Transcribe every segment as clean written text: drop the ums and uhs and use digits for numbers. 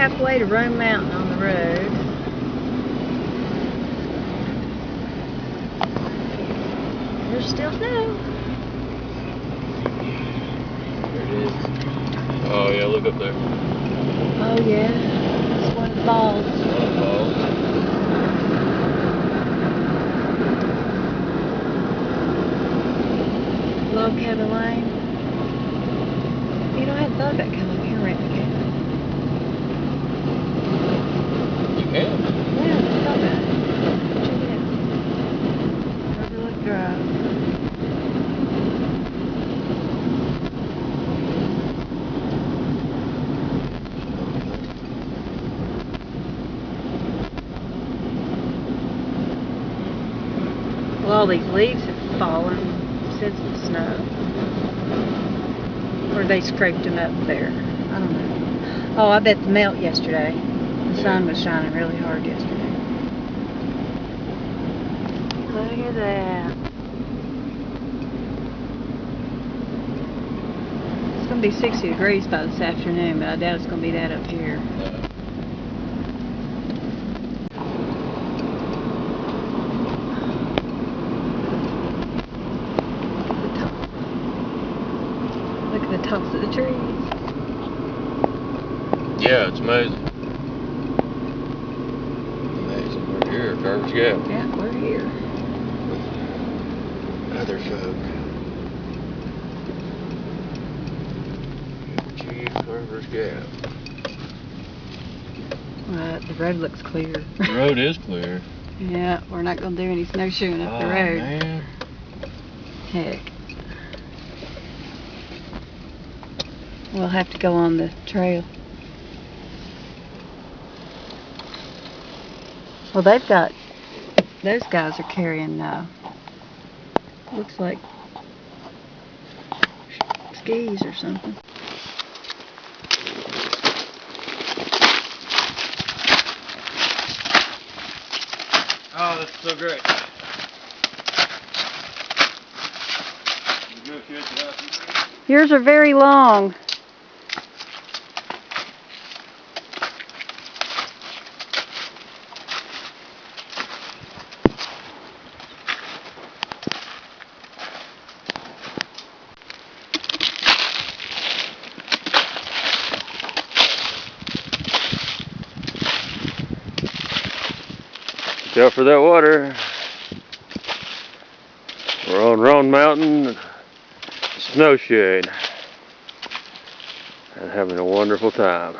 halfway to Roan Mountain on the road. There's still snow. There it is. Oh yeah, look up there. Oh yeah, it's one of the balls. One of the balls. Log Cabin Lane. You know, I hadn't thought about coming here right now. You can. Yeah, I thought about it. Check it out. Overlook Drive. Well, all these leaves have fallen since the snow. Or they scraped them up there. I don't know. Oh, I bet the melt yesterday. The sun was shining really hard yesterday. Look at that. It's going to be 60 degrees by this afternoon, but I doubt it's going to be that up here. Look at the tops of the trees. Yeah, it's amazing. Amazing. We're here at Carver's Gap. Yeah, we're here. With other folk. Gee, Carver's Gap. The road looks clear. The road is clear. Yeah, we're not going to do any snowshoeing up the road. Man. Heck. We'll have to go on the trail. Well, they've got, those guys are carrying, looks like skis or something. Oh, that's so great. Yours are very long. Watch out for that water. We're on Roan Mountain, snowshoeing, and having a wonderful time.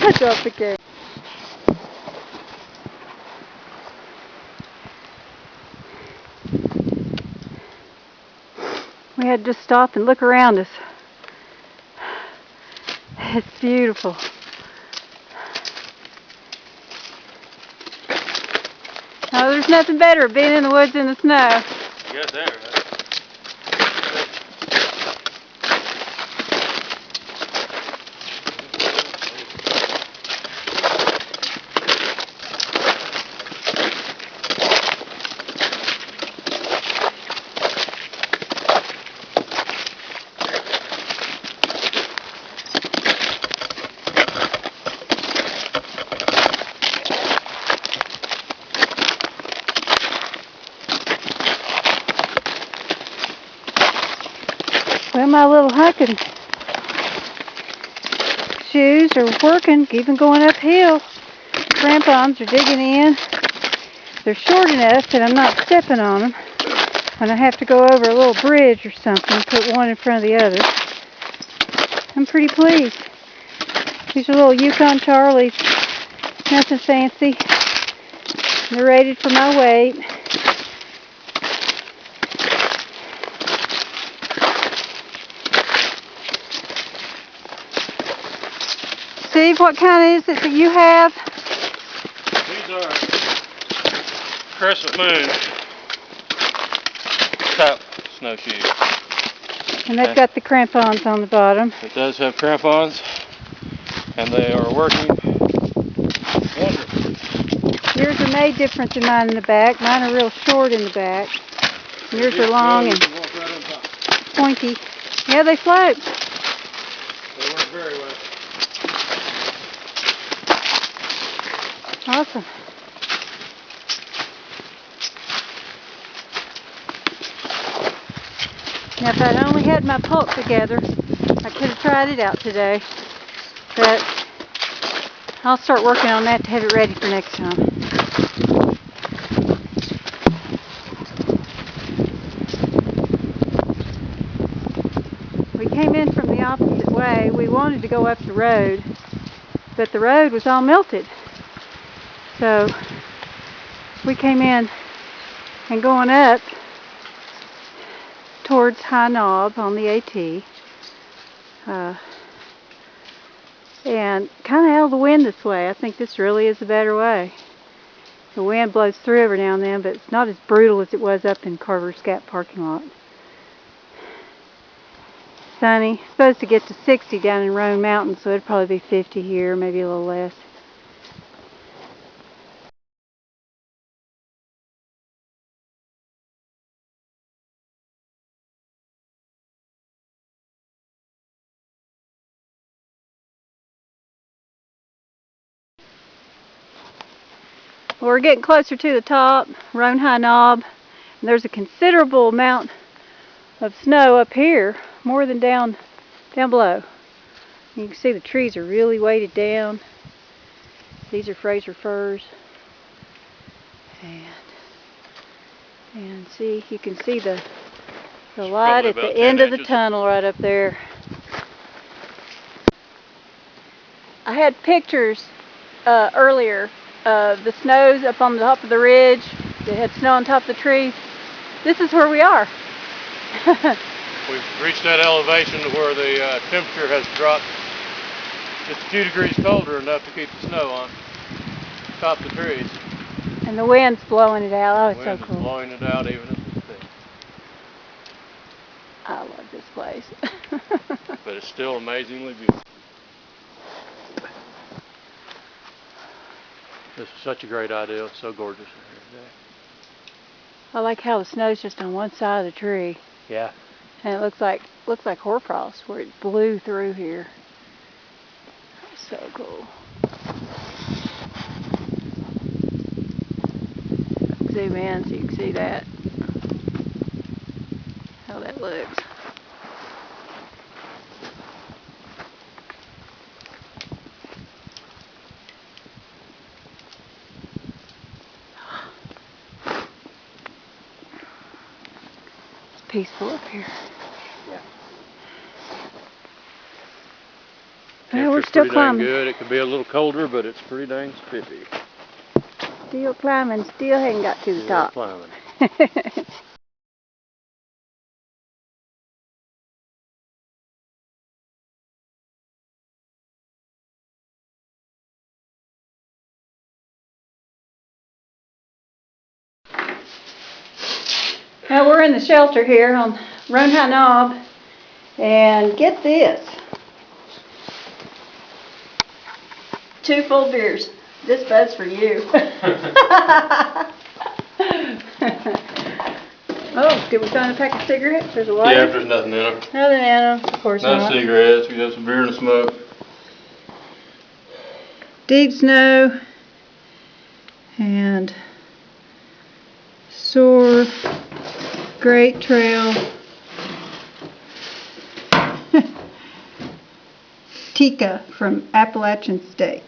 I dropped the game. We had to stop and look around us. It's beautiful. Oh, there's nothing better than being in the woods in the snow. You got that right. Well, my little hiking shoes are working, even going uphill. Crampons are digging in. They're short enough that I'm not stepping on them when I have to go over a little bridge or something, put one in front of the other. I'm pretty pleased. These are little Yukon Charlies. Nothing fancy. They're rated for my weight. Steve, what kind is it that you have? These are crescent moon type snowshoes. And they've got the crampons on the bottom. It does have crampons, and they are working wonderfully. Yours are made different than mine in the back. Mine are real short in the back. Yours are long and pointy. Yeah, they float. They work very well. Awesome. Now, if I'd only had my pulp together, I could have tried it out today. But I'll start working on that to have it ready for next time. We came in from the opposite way. We wanted to go up the road, but the road was all melted. So we came in and going up towards High Knob on the AT, and kind of held the wind this way. I think this really is a better way. The wind blows through every now and then, but it's not as brutal as it was up in Carver's Gap parking lot. Sunny. It's supposed to get to 60 down in Roan Mountain, so it'd probably be 50 here, maybe a little less. Well, we're getting closer to the top, Roan High Knob, and there's a considerable amount of snow up here, more than down below. You can see the trees are really weighted down. These are Fraser firs, and see, you can see the light at the end of the tunnel right up there. I had pictures earlier of the snows up on the top of the ridge. They had snow on top of the trees. This is where we are. We've reached that elevation to where the temperature has dropped just a few degrees colder, enough to keep the snow on top of the trees. And the wind's blowing it out. Oh, it's so The wind cool. is blowing it out even as we speak. I love this place. But it's still amazingly beautiful. This is such a great idea. It's so gorgeous in here today. I like how the snow's just on one side of the tree. Yeah. And it looks like hoarfrost where it blew through here. So cool. Zoom in so you can see that. How that looks. It's peaceful up here. Yeah. Well, we're still climbing. Good. It could be a little colder, but it's pretty dang spiffy. Still climbing, still hadn't got to the top. Climbing. Now we're in the shelter here on Roan High Knob, and get this. 2 full beers. This bud's for you. Oh, did we find a pack of cigarettes? There's a lighter. Yeah, there's nothing in them. Nothing in them, of course No not. cigarettes. We got some beer and a smoke. Deep snow and Soar Great Trail Tika from Appalachian State.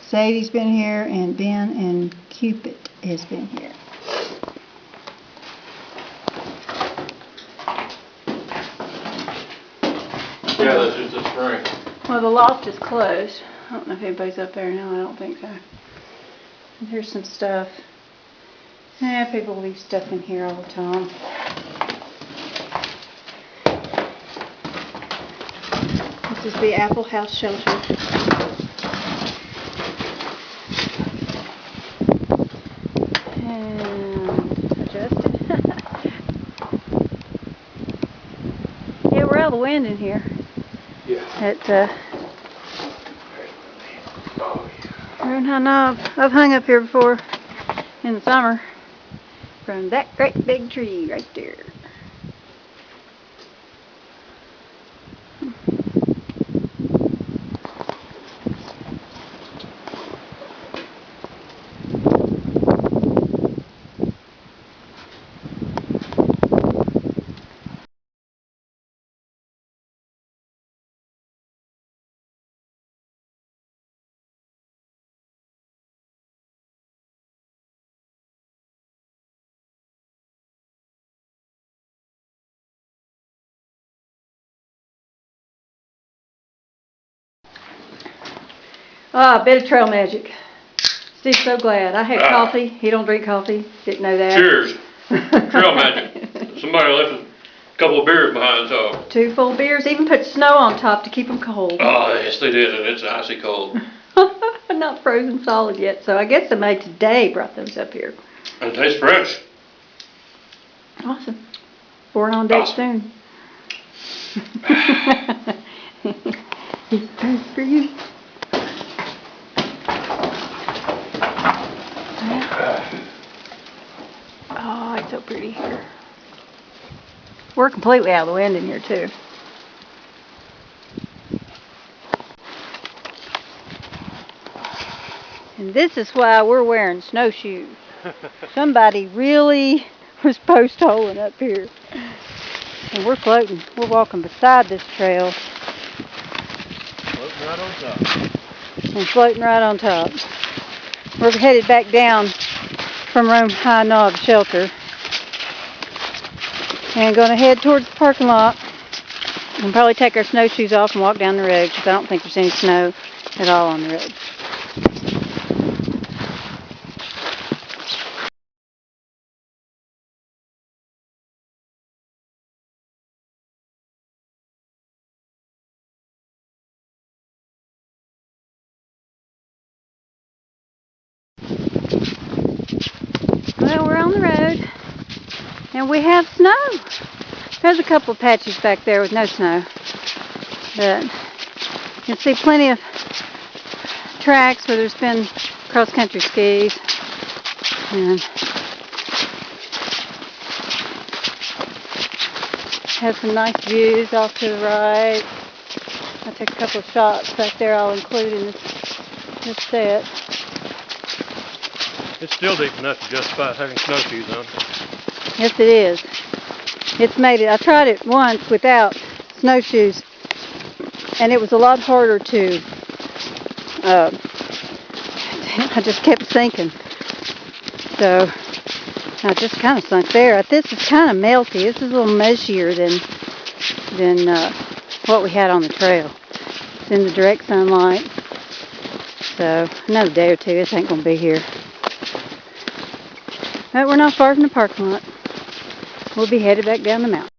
Sadie's been here, and Ben and Cupid has been here. Yeah, that's just a spring. Well, the loft is closed. I don't know if anybody's up there now. I don't think so. And here's some stuff. Yeah, people leave stuff in here all the time. This is the Apple House Shelter. And adjust it. wind in here. Yeah. At Roan High Knob. I've hung up here before in the summer from that great big tree right there. Ah, a bit of trail magic. Steve's so glad. I had coffee. He don't drink coffee. Didn't know that. Cheers. Trail magic. Somebody left a couple of beers behind, so. 2 full beers. Even put snow on top to keep them cold. Oh, yes, they did, and it's icy cold. Not frozen solid yet, so I guess somebody today brought those up here. And it tastes fresh. Awesome. Born on date Awesome. soon. It's best for you. Oh, it's so pretty here. We're completely out of the wind in here too. And this is why we're wearing snowshoes. Somebody really was post holing up here. And we're floating. We're walking beside this trail. Floating right on top. And floating right on top. We're headed back down from Roan High Knob Shelter. And going to head towards the parking lot. We'll probably take our snowshoes off and walk down the road because I don't think there's any snow at all on the road. Well, we're on the road, and we have snow. There's a couple of patches back there with no snow, but you can see plenty of tracks where there's been cross-country skis, and have some nice views off to the right. I took a couple of shots back there I'll include in this set. It's still deep enough to justify having snowshoes on. Yes, it is. It's made it. I tried it once without snowshoes, and it was a lot harder to. I just kept sinking. So I just kind of sunk there. This is kind of melty. This is a little mushier than what we had on the trail. It's in the direct sunlight. So another day or two, this ain't gonna be here. But we're not far from the parking lot. We'll be headed back down the mountain.